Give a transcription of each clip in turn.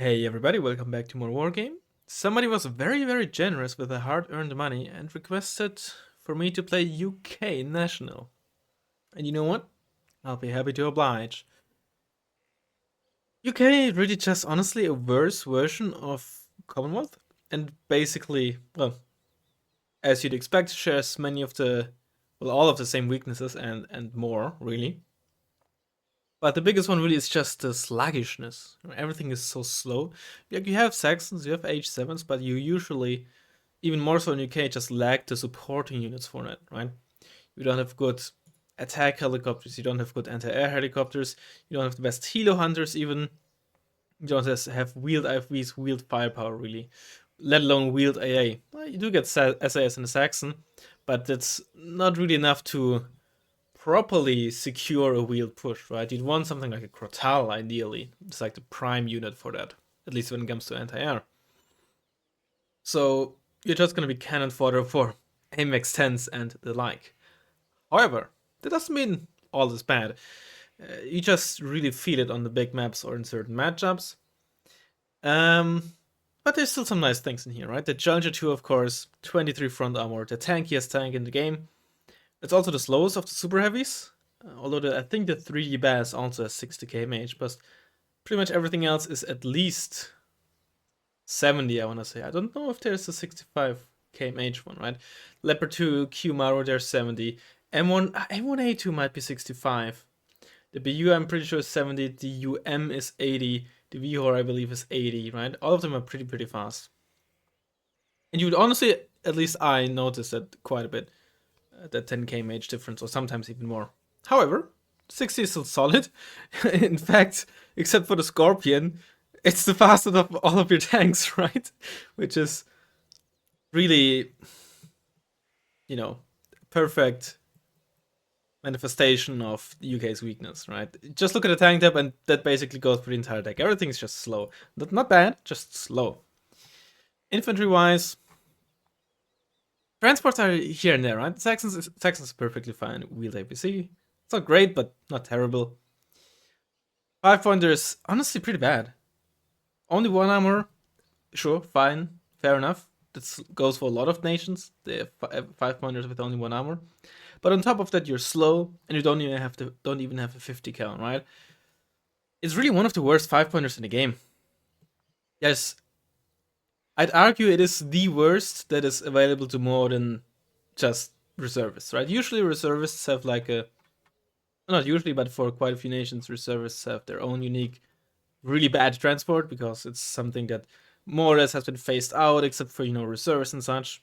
Hey everybody, welcome back to more Wargame. Somebody was very generous with their hard-earned money and requested for me to play UK National. And you know what? I'll be happy to oblige. UK really just honestly a worse version of Commonwealth, and basically, well, as you'd expect, shares many of all of the same weaknesses and more, really. But the biggest one really is just the sluggishness. Everything is so slow. Like you have Saxons, you have H7s, but you usually, even more so in UK, just lack the supporting units for it, right? You don't have good attack helicopters, you don't have good anti-air helicopters, you don't have the best helo hunters even. You don't have wheeled IFVs, wheeled firepower really, let alone wheeled AA. Well, you do get SAS in the Saxon, but that's not really enough to properly secure a wheeled push, right? You'd want something like a Crotal, ideally. It's like the prime unit for that, at least when it comes to anti-air. So you're just going to be cannon fodder for AMX 10s and the like. However, that doesn't mean all is bad. You just really feel it on the big maps or in certain matchups. But there's still some nice things in here, right? The Challenger 2, of course, 23 front armor, the tankiest tank in the game. It's also the slowest of the super heavies. Although I think the 3D Bass also has 60 kmh, but pretty much everything else is at least 70, I want to say. I don't know if there's a 65 kmh one, right? Leopard 2, Q-Maro, there's 70. M1A2 might be 65. The BU, I'm pretty sure, is 70. The UM is 80. The VHOR, I believe, is 80, right? All of them are pretty fast. And you would honestly, at least I noticed that quite a bit. That 10 kmh difference, or sometimes even more. However, 60 is still solid. In fact, except for the Scorpion, it's the fastest of all of your tanks, right? Which is really, perfect manifestation of the UK's weakness, right? Just look at the tank tab, and that basically goes for the entire deck. Everything's just slow. Not bad, just slow. Infantry wise, transports are here and there, right? Saxons is perfectly fine. Wheeled APC. It's not great, but not terrible. 5-pointer is honestly pretty bad. Only one armor, sure, fine, fair enough. That goes for a lot of nations. They have 5-pointers with only one armor. But on top of that, you're slow, and you don't even have a 50 count, right? It's really one of the worst 5-pointers in the game. Yes, I'd argue it is the worst that is available to more than just reservists, right? Usually reservists have like a, not usually, but for quite a few nations, reservists have their own unique, really bad transport because it's something that more or less has been phased out, except for reservists and such.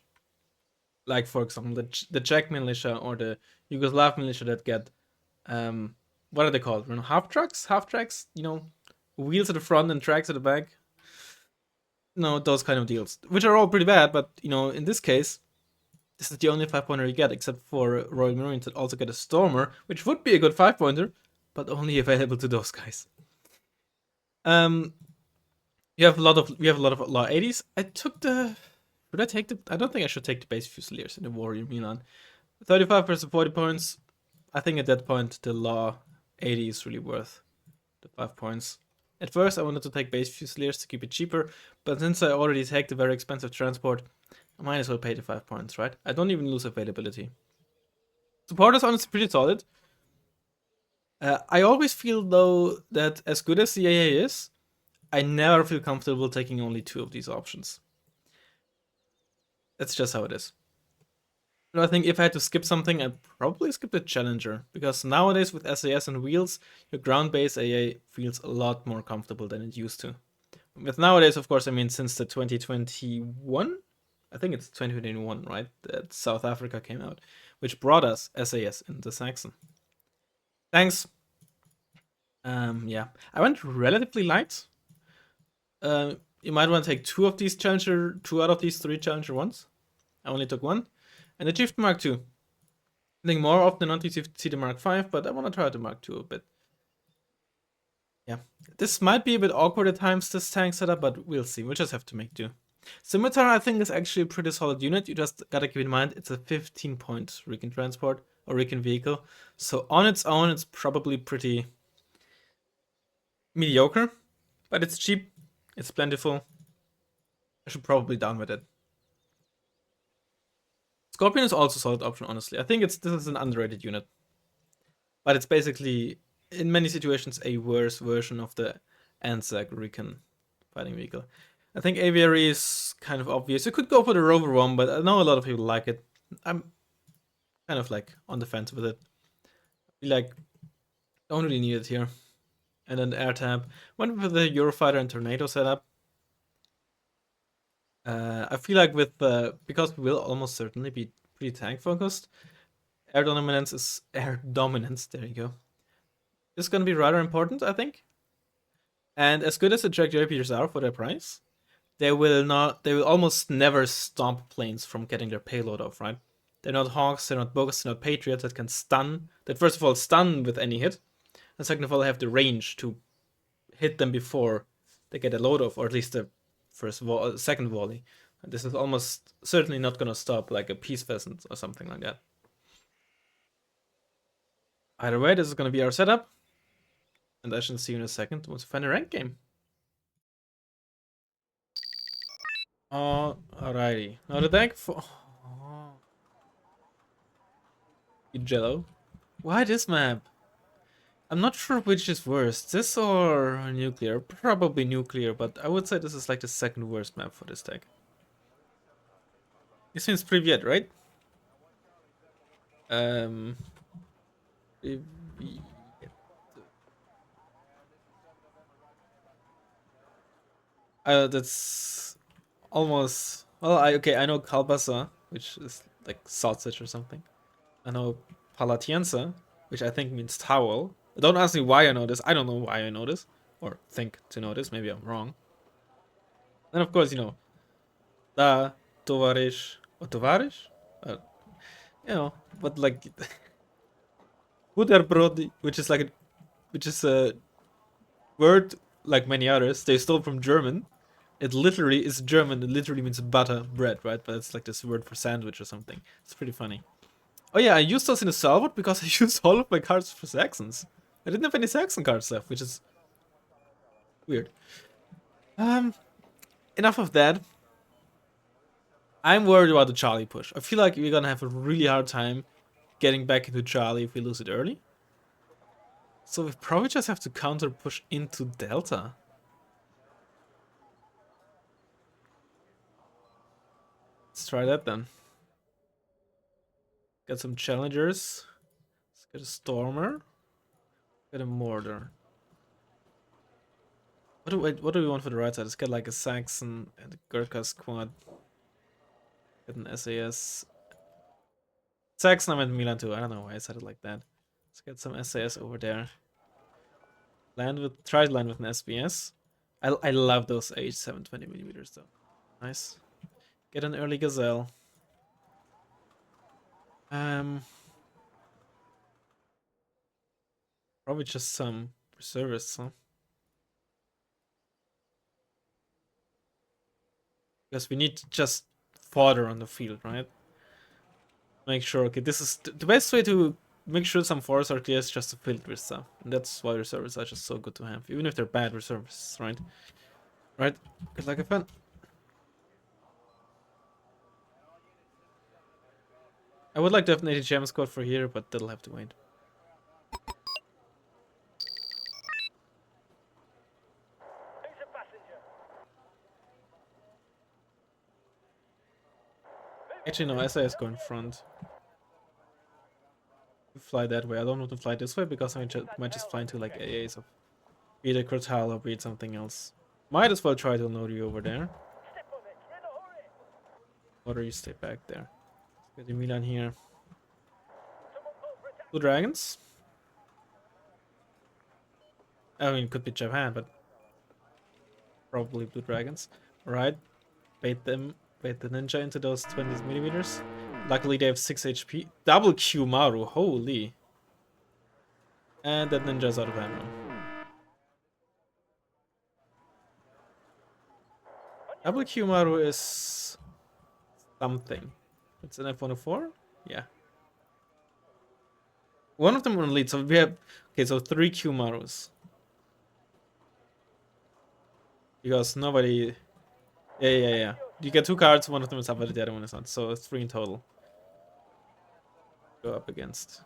Like for example, the Czech militia or the Yugoslav militia that get what are they called? Half tracks. Wheels at the front and tracks at the back. Those kind of deals, which are all pretty bad. But in this case, this is the only 5-pointer you get, except for Royal Marines that also get a Stormer, which would be a good 5-pointer, but only available to those guys. You have a lot of law 80s. Should I take the? I don't think I should take the base Fusiliers in the Warrior Milan. 35 versus 40 points. I think at that point the law 80 is really worth the 5 points. At first I wanted to take base Fusiliers to keep it cheaper, but since I already take the very expensive transport, I might as well pay the 5 points, right? I don't even lose availability. Support is honestly pretty solid. I always feel though that as good as the AA is, I never feel comfortable taking only 2 of these options. That's just how it is. I think if I had to skip something, I'd probably skip the Challenger, because nowadays with SAS and wheels, your ground-based AA feels a lot more comfortable than it used to. With nowadays, of course, I mean since the 2021, I think it's 2021, right? That South Africa came out, which brought us SAS in the Saxon. Thanks. Yeah, I went relatively light. You might want to take 2 of these Challenger, 2 out of these 3 Challenger ones. I only took 1. And the Chieftain Mark II. I think more often than not you see the Mark V, but I want to try the Mark II a bit. Yeah, this might be a bit awkward at times, this tank setup, but we'll see. We'll just have to make do. Scimitar, I think, is actually a pretty solid unit. You just gotta keep in mind it's a 15-point Recon transport or Recon vehicle. So on its own, it's probably pretty mediocre, but it's cheap. It's plentiful. I should probably down with it. Scorpion is also a solid option, honestly. I think this is an underrated unit. But it's basically, in many situations, a worse version of the Anzac Recon fighting vehicle. I think Aviary is kind of obvious. You could go for the Rover one, but I know a lot of people like it. I'm kind of like on the fence with it. I feel like don't really need it here. And then the air tab. Went with the Eurofighter and Tornado setup. I feel like with because we will almost certainly be pretty tank focused. Air dominance is air dominance. There you go. It's gonna be rather important, I think. And as good as the trajectories are for their price, they will almost never stop planes from getting their payload off, right? They're not Hawks, they're not Bogas, they're not Patriots that can stun. That first of all stun with any hit, and second of all have the range to hit them before they get a load off, or at least the second volley. And this is almost certainly not gonna stop like a Peace Pheasant or something like that. Either way, this is gonna be our setup, and I shall see you in a second once we find a rank game. Alrighty. Now the deck for Jello. Why this map? I'm not sure which is worse, this or nuclear. Probably nuclear, but I would say this is like the second worst map for this deck. This means Privyet, right? Privyet. That's almost. Well, I know Kalbasa, which is like sausage or something. I know Palatienza, which I think means towel. Don't ask me why I know this. I don't know why I know this, or think to know this. Maybe I'm wrong. Then of course Da Tovarish or Tovarish, uh, but like Butterbrot, which is a word like many others they stole from German. It literally is German. It literally means butter bread, right? But it's like this word for sandwich or something. It's pretty funny. Oh yeah, I used those in a Salvot because I used all of my cards for Saxons. I didn't have any Saxon cards left, which is weird. Enough of that. I'm worried about the Charlie push. I feel like we're gonna have a really hard time getting back into Charlie if we lose it early. So we probably just have to counter push into Delta. Let's try that then. Get some challengers. Let's get a Stormer. Get a Mortar. What do we want for the right side? Let's get like a Saxon and a Gurkha squad. Get an SAS. Saxon, I'm at Milan too. I don't know why I said it like that. Let's get some SAS over there. Try to land with an SBS. I love those H720mm though. Nice. Get an early Gazelle. Probably just some reservists, huh? Because we need to just fodder on the field, right? Make sure, okay, this is the best way to make sure some forests are clear is just to field with stuff. And that's why reservists are just so good to have. Even if they're bad reservists, right? Right? Good luck, have fun. I would like to have an 80 gem squad for here, but that'll have to wait. Actually, no, SAS go in front. Fly that way. I don't want to fly this way because I might just fly into like AAs of be it a Crotal or be it something else. Might as well try to load you over there. Or you stay back there. Let's get the Milan here. Blue Dragons. I mean, it could be Japan, but probably Blue Dragons. Alright. Bait the ninja into those 20mm. Luckily they have 6 HP. Double Q Maru, holy. And that ninja's out of ammo. Double Q Maru is something. It's an F-104? Yeah. One of them on lead, so we have... Okay, so 3 Q Marus. Because nobody. Yeah. You get 2 cards, one of them is up, but the other one is not. So it's 3 in total. Go up against.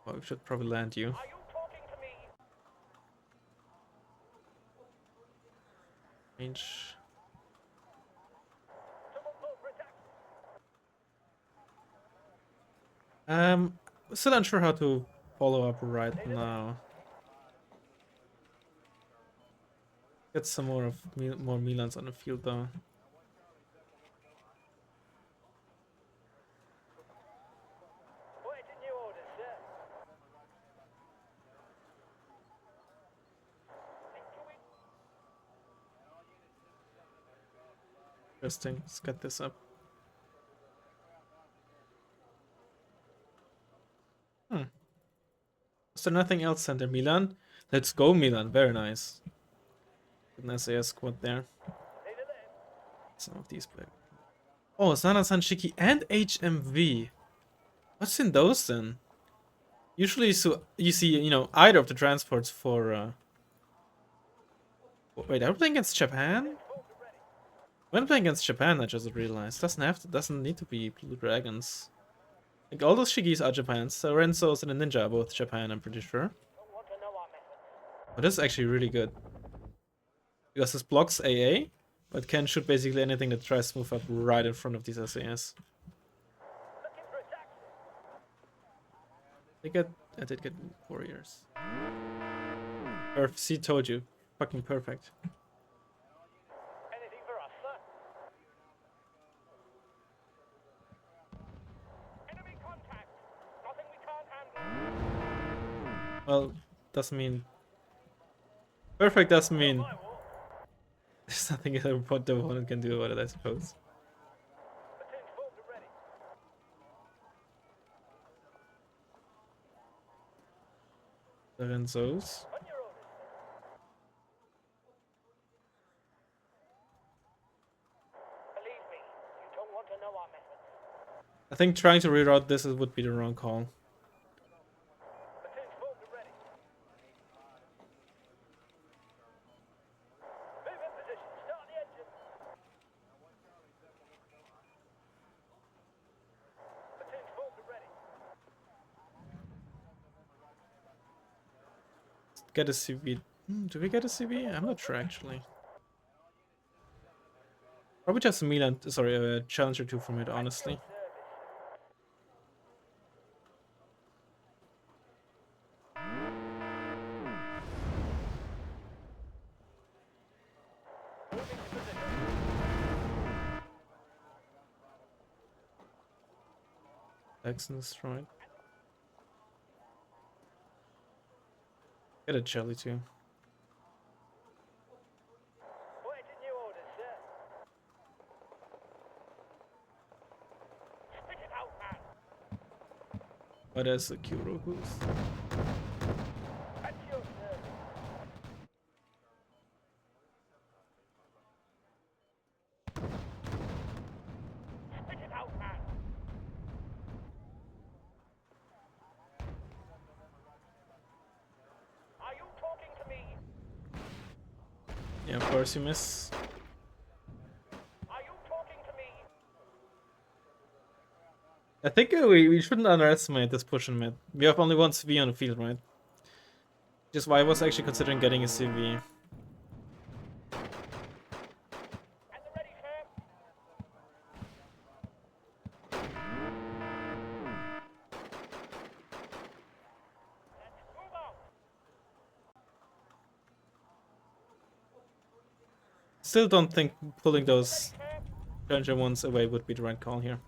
Oh, we should probably land you. Range. Still unsure how to follow up right now. Get some more of more Milans on the field though. Interesting. Let's get this up. Is there nothing else center Milan? Let's go Milan. Very nice. An SAS squad there. Some of these play. Oh, Sana Sanshiki and HMV. What's in those then? Usually, so you see, either of the transports for. Wait, are we playing against Japan? When playing against Japan, I just realized doesn't need to be Blue Dragons. Like all those Shigis are Japan's. So Renzo's and the Ninja are both Japan, I'm pretty sure. But this is actually really good. Because this blocks AA, but can shoot basically anything that tries to move up right in front of these SAS. I did get warriors. See, told you. Fucking perfect. Well, doesn't mean... Perfect doesn't mean... There's nothing the opponent can do about it, I suppose. Lorenzo's. I think trying to reroute this would be the wrong call. Get a CV. Do we get a CV? I'm not sure actually. Probably just a Milan. Sorry, a Challenger 2 from it, honestly. Texans, right? Get a Jelly too. But as a Kuro boost. Yeah, of course you miss. I think we shouldn't underestimate this push in mid. We have only one CV on the field, right? Just why I was actually considering getting a CV. Still don't think pulling those Challenger ones away would be the right call here.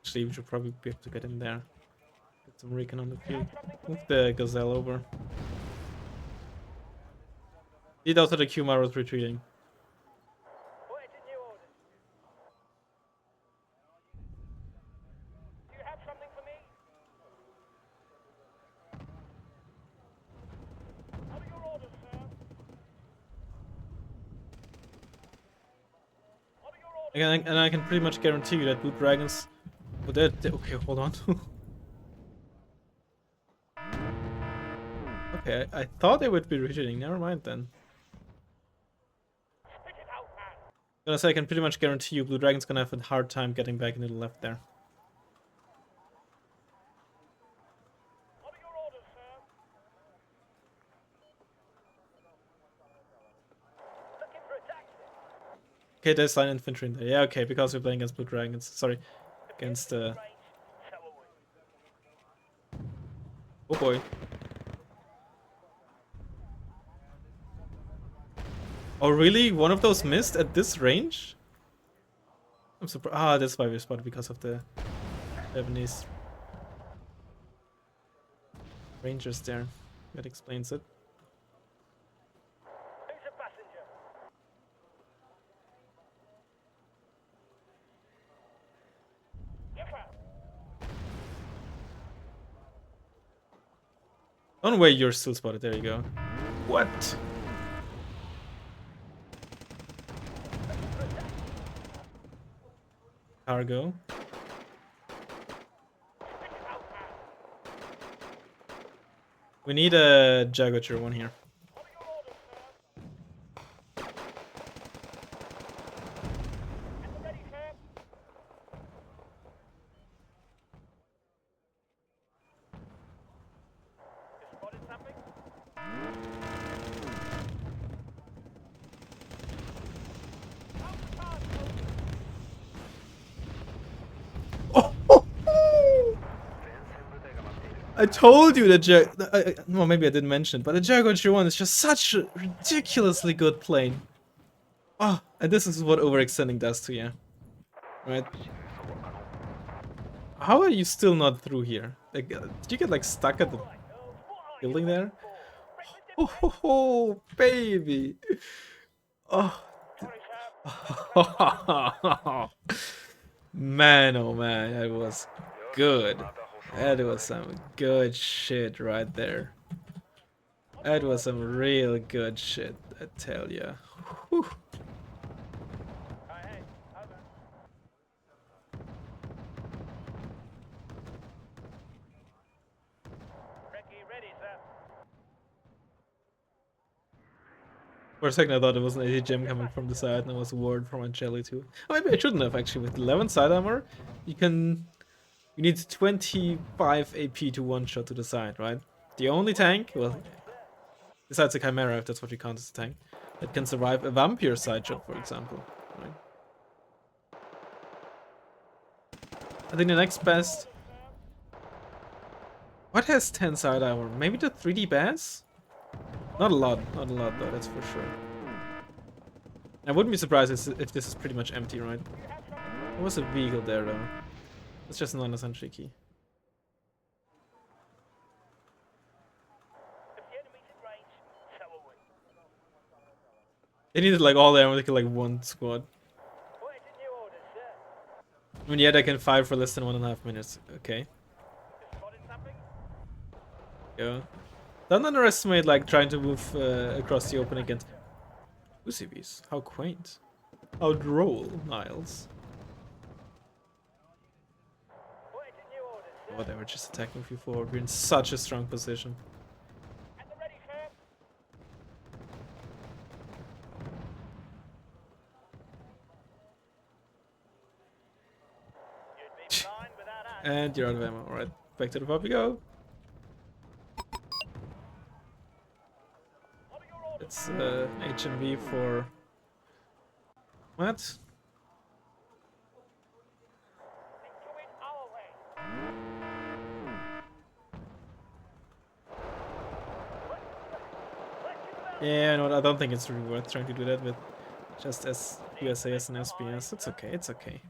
Actually, we should probably be able to get in there. Get some recon on the field. Move the Gazelle over. Did also the Q-Maros retreating. And I can pretty much guarantee you that Blue Dragons... Oh, okay, hold on. Okay, I thought they would be retreating. Never mind then. Gonna say I can pretty much guarantee you Blue Dragon's gonna have a hard time getting back into the left there. Okay, there's line infantry in there. Yeah, okay, because we're playing against Blue Dragons. Sorry. Against oh boy. Oh really? One of those missed at this range? I'm surprised. Ah, that's why we spotted, because of the Japanese rangers there. That explains it. Oh wait, you're still spotted. There you go. What? Cargo. We need a Jaguar one here. I told you that well, maybe I didn't mention it, but the Jaguar 1 is just such a ridiculously good plane. Oh, and this is what overextending does to you. Right? How are you still not through here? Like, did you get like stuck at the building there? Oh, baby! Oh. Man, oh man, that was good. That was some good shit right there. That was some real good shit, I tell ya. Whew. For a second I thought it was an AD gem coming from the side and it was a ward from Angeli too. Oh, maybe I shouldn't have actually. With 11 side armor, you need 25 AP to one-shot to the side, right? The only tank, well, besides a Chimera, if that's what you count as a tank, that can survive a Vampire side shot, for example, right? I think the next best... What has 10 side armor? Maybe the 3D Bass? Not a lot though, that's for sure. I wouldn't be surprised if this is pretty much empty, right? There was a vehicle there though. It's just not essentially key. They needed like all the ammo to kill like one squad. I mean, yeah, they can fire for less than 1.5 minutes. Okay. Yeah. Don't underestimate like trying to move across the open against UCVs. How quaint. How droll, Niles. Oh, they were just attacking you forward. We're in such a strong position. And you're out of ammo. Alright, back to the pub we go. It's HMV for... What? Yeah, no, I don't think it's really worth trying to do that with just as USAS and SPS. It's okay, it's okay.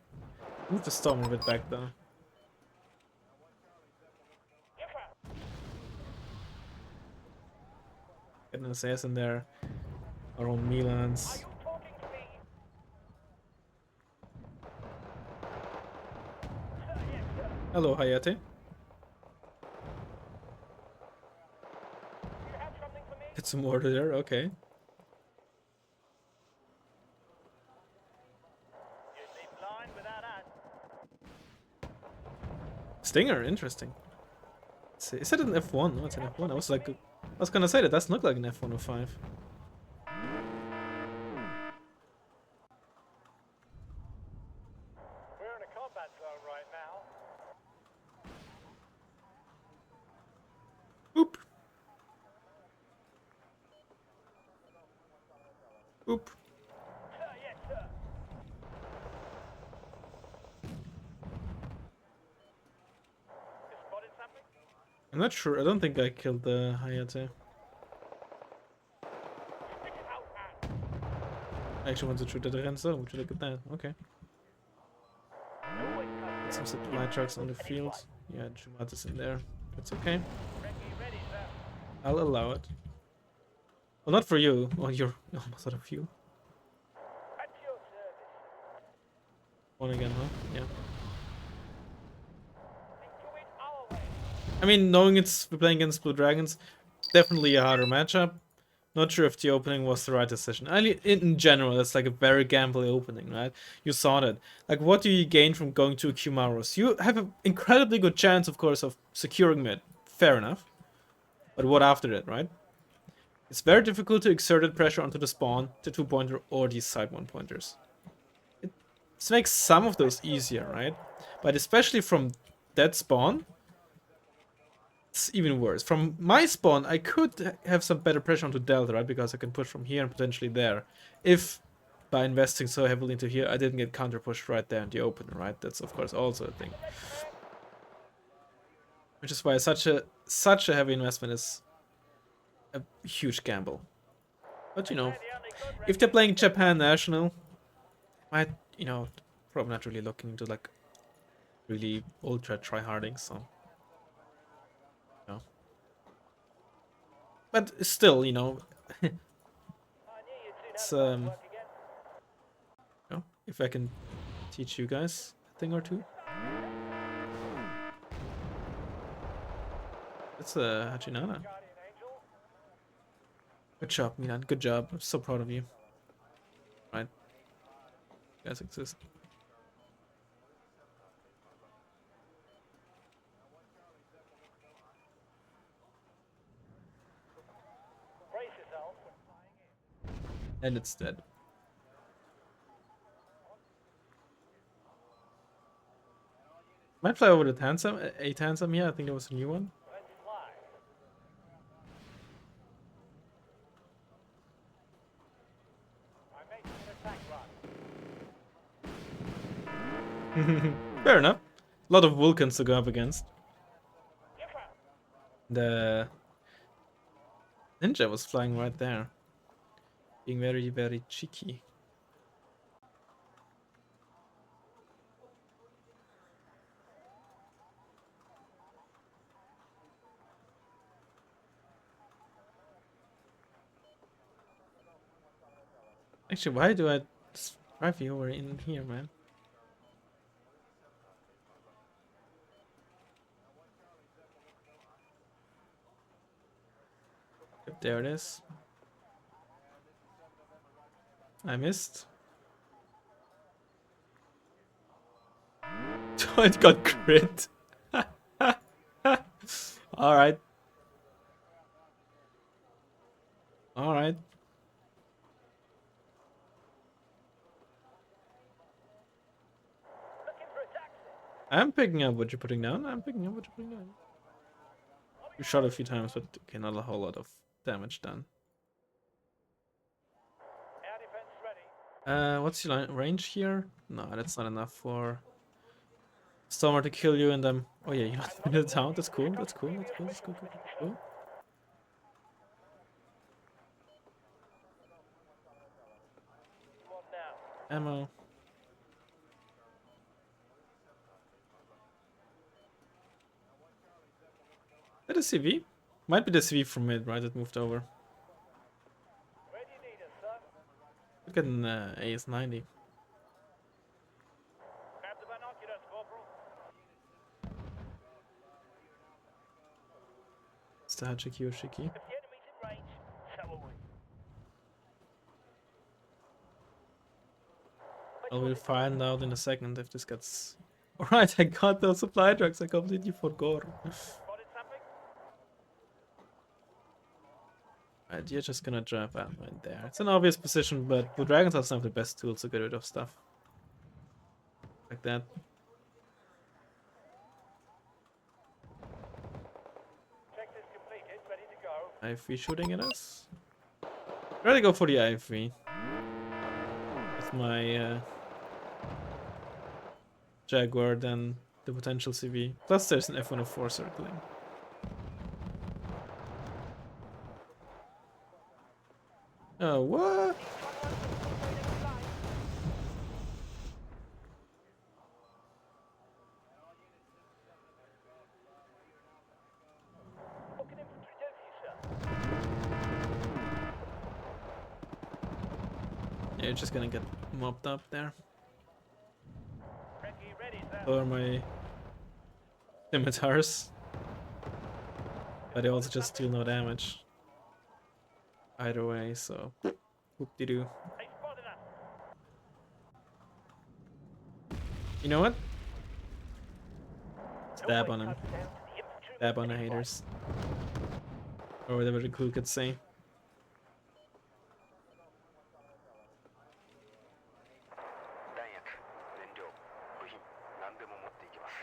Move the storm a bit back though. Get an SAS in there. Our own Milans. Hello, Hayate. Get some order there, okay. Stinger, interesting. Is it an F1? No, it's an F1. I was gonna say that doesn't look like an F105. We're in a combat zone right now. Oop. Oop. Sir, yes, sir. You spotted something? I'm not sure. I don't think I killed the Hayate. Stick it out, man. I actually want to shoot at the Renzo. Would you look at that? Okay. Always come Get some supply trucks on the field. Yeah, Jumat is in there. That's okay. ready, sir. I'll allow it. Well, not for you. Well, you're almost out of fuel. At your service. One again, huh? Yeah. Do it our way. I mean, knowing we're playing against Blue Dragons, definitely a harder matchup. Not sure if the opening was the right decision. In general, it's like a very gambly opening, right? You saw that. Like, what do you gain from going to a Kumaros? You have an incredibly good chance, of course, of securing mid. Fair enough. But what after that, right? It's very difficult to exert that pressure onto the spawn, the 2-pointer, or these side 1-pointers. It makes some of those easier, right? But especially from that spawn, it's even worse. From my spawn, I could have some better pressure onto Delta, right? Because I can push from here and potentially there. If, by investing so heavily into here, I didn't get counter-pushed right there in the open, right? That's, of course, also a thing. Which is why such a heavy investment is a huge gamble. But, you know, if they're playing Japan National, might, you know, probably not really looking into, like, really ultra tryharding, so... But still, you know, it's you know, if I can teach you guys a thing or two. That's a Hachinana. Good job, Milan. Good job. I'm so proud of you. Right, you guys exist. Brace yourself. And it's dead. Might fly over the Tansam, a Tansam here. I think there was a new one. Let's fly. I'm making an attack run. Fair enough. A lot of Vulcans to go up against. The ninja was flying right there, being very, very cheeky. Actually, why do I just drive you over in here, man? Yep, there it is. I missed. It got crit. Alright. Alright. I'm picking up what you're putting down. I'm picking up what you're putting down. You shot a few times, but okay, not a whole lot of damage done. What's your range here? No, that's not enough for Stormer to kill you and then... Oh yeah, you're not in the town. That's cool. That's cool. That's cool. That's cool. Cool. Cool. Ammo. Is that a CV? Might be the CV from mid, right? It moved over. Look at an AS90. It's the Hachiki or Shiki. I will find out in a second if this gets Alright, I got those supply trucks. I completely forgot. Spotted something? Right, you're just gonna drive out right there. It's an obvious position, but the dragons have some of the best tools to get rid of stuff. Like that. Check this completed, ready to go. IFV shooting at us. Rather go for the IFV. With my Jaguar than the potential CV. Plus there's an F-104 circling. Oh, what? What can infantry do for you, sir? Yeah, you're just gonna get mopped up there. Recce ready, sir. Or my scimitars. But they also just deal no damage. Either way, so whoop-de-doo. They spotted us. You know what? It Stab always on him. comes down to the infantry Stab on the anyway. haters. Or whatever the crew could say. 弾薬、燃料、部品、何でも持っていきます。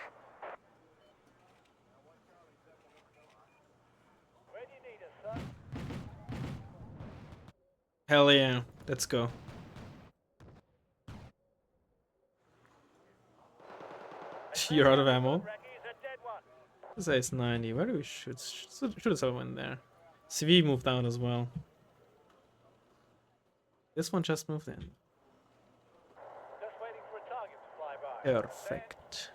Where do you need us, sir? Hell yeah, let's go. You're out of ammo. Recce's a dead one. This is 90. Where do we shoot? Shoot us over in there. CV moved down as well. This one just moved in. Just waiting for a target to fly by. Perfect.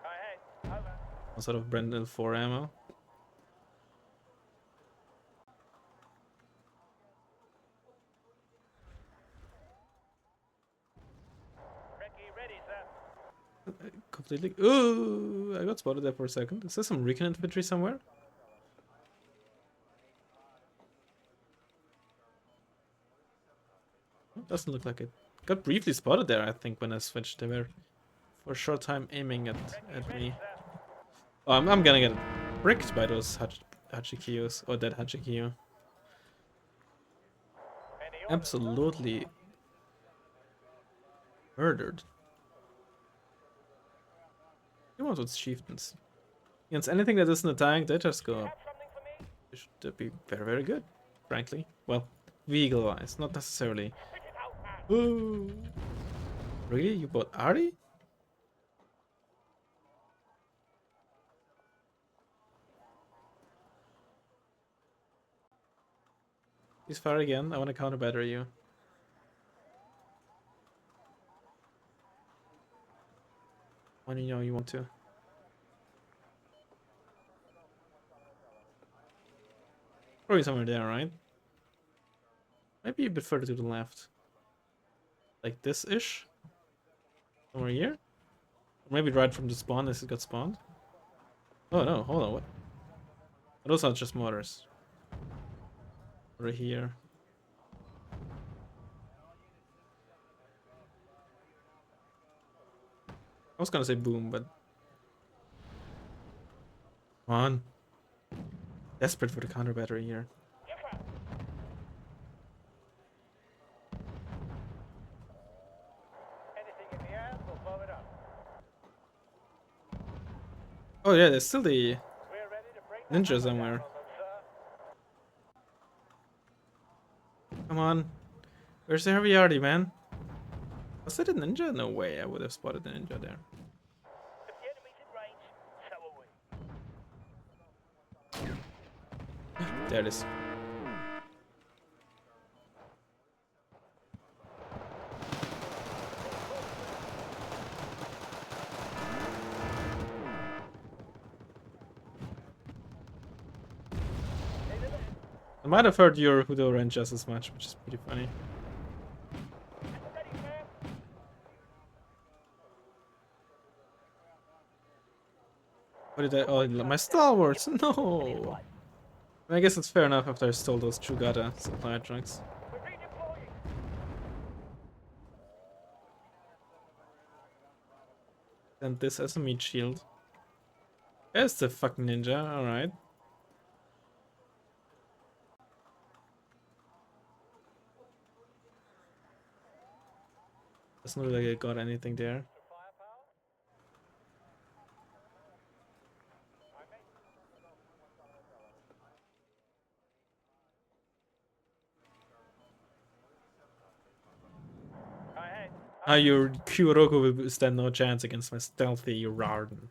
Go ahead. Over. What sort of Brendan 4 ammo? Recce ready, sir. Completely. Ooh, I got spotted there for a second. Is there some recon infantry somewhere? Doesn't look like it. Got briefly spotted there, I think, when I switched. They were for a short time aiming at me. Oh, I'm gonna get bricked by those Hachikiyos, or that Hachikiyo. Any orders, sir? Absolutely murdered. You want those chieftains. Against anything that isn't a tank, they just go up. Have something for me? They should be very, very good, frankly. Well, vehicle-wise, not necessarily. Spit it out, man. Ooh. Really? You bought Ari? Please fire again. I want to counter battery you. When you know you want to. Probably somewhere there, right? Maybe a bit further to the left. Like this-ish? Somewhere here? Or maybe right from the spawn as it got spawned? Oh no, hold on, what? Those are just mortars. Over here. I was gonna say boom, but... Come on. Desperate for the counter battery here. Differ. Anything in the air, we'll blow it up. Oh yeah, there's still the We're ready to bring the ninja hammer somewhere. down on them, sir. Come on. Where's the heavy man? Was it a ninja? No way, I would have spotted the ninja there. If the enemy's in range, so are we. There it is. I might have heard your Hudo Ren just as much, which is pretty funny. Ready, sir? What did I? Oh, my stalwarts! No! I guess it's fair enough after I stole those Chugata supply trucks. We're redeploying. And this as a meat shield. There's the fucking ninja, alright. Doesn't look like I got anything there. Ahead. Ah, your Kyoroku will stand no chance against my stealthy Rarden.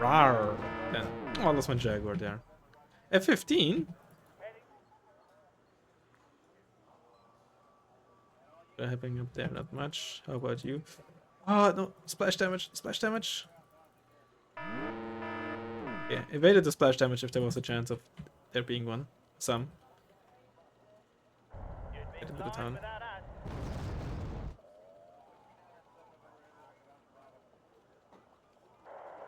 Rar. Then. Oh, that's my Jaguar there. F-15? Happening up there, not much. How about you? Oh, no. Splash damage. Splash damage. Yeah, evaded the splash damage if there was a chance of there being one. Some. Get into the town. Without us.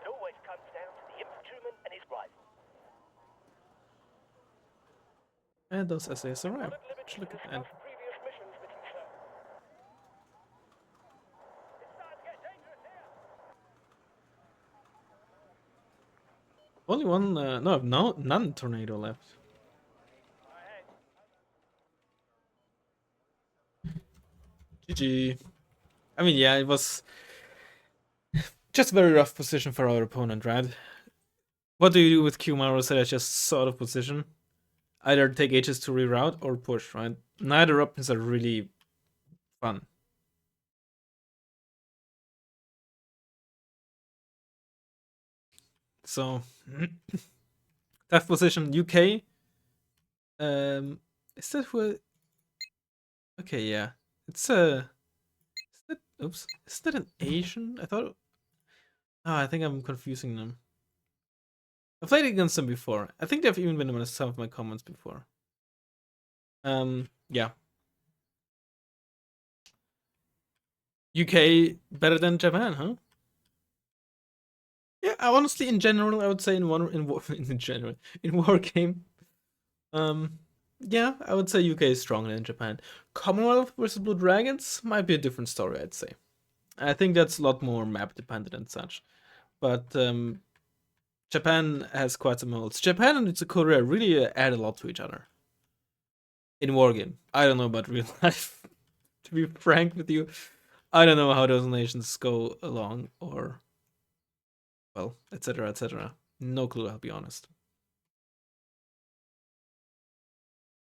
It always comes down to the infantryman and his rifle. And those essays arrive. Look at that. Previous missions with you, sir. It's starting to get dangerous here. Only one, no, none tornado left. GG. I mean, yeah, it was just a very rough position for our opponent, right? What do you do with Q-Maros that are just sort of position? Either take ages to reroute or push, right? Neither options are really fun. So, tough position. UK. Is that who? Okay, yeah. It's a. Is that? Oops. Is that an Asian? I thought. Oh, I think I'm confusing them. I played against them before. I think they've even been in some of my comments before. Yeah. UK better than Japan, huh? Yeah, honestly, in general, I would say in war game, yeah, I would say UK is stronger than Japan. Commonwealth versus Blue Dragons might be a different story, I'd say. I think that's a lot more map dependent and such. But Japan has quite some molds. Japan and Korea really add a lot to each other in wargame. I don't know about real life. To be frank with you, I don't know how those nations go along or, well, etc. etc. No clue, I'll be honest.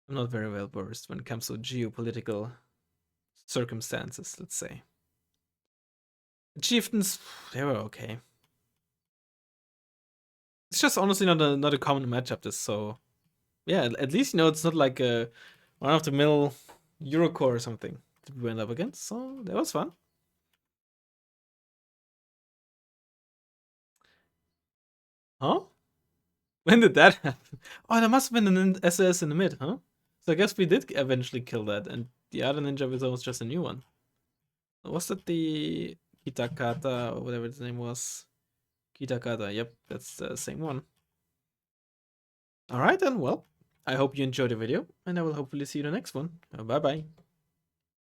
I'm not very well versed when it comes to geopolitical circumstances, let's say. The chieftains, they were okay. It's just honestly not a common matchup. This so, yeah. At least it's not like a one of the mill Eurocore or something that we went up against. So that was fun. Huh? When did that happen? Oh, there must have been an SS in the mid, huh? So I guess we did eventually kill that, and the other ninja was just a new one. Was that the Kitakata or whatever its name was? Kitakata, yep, that's the same one. Alright then, well, I hope you enjoyed the video, and I will hopefully see you in the next one. Bye bye.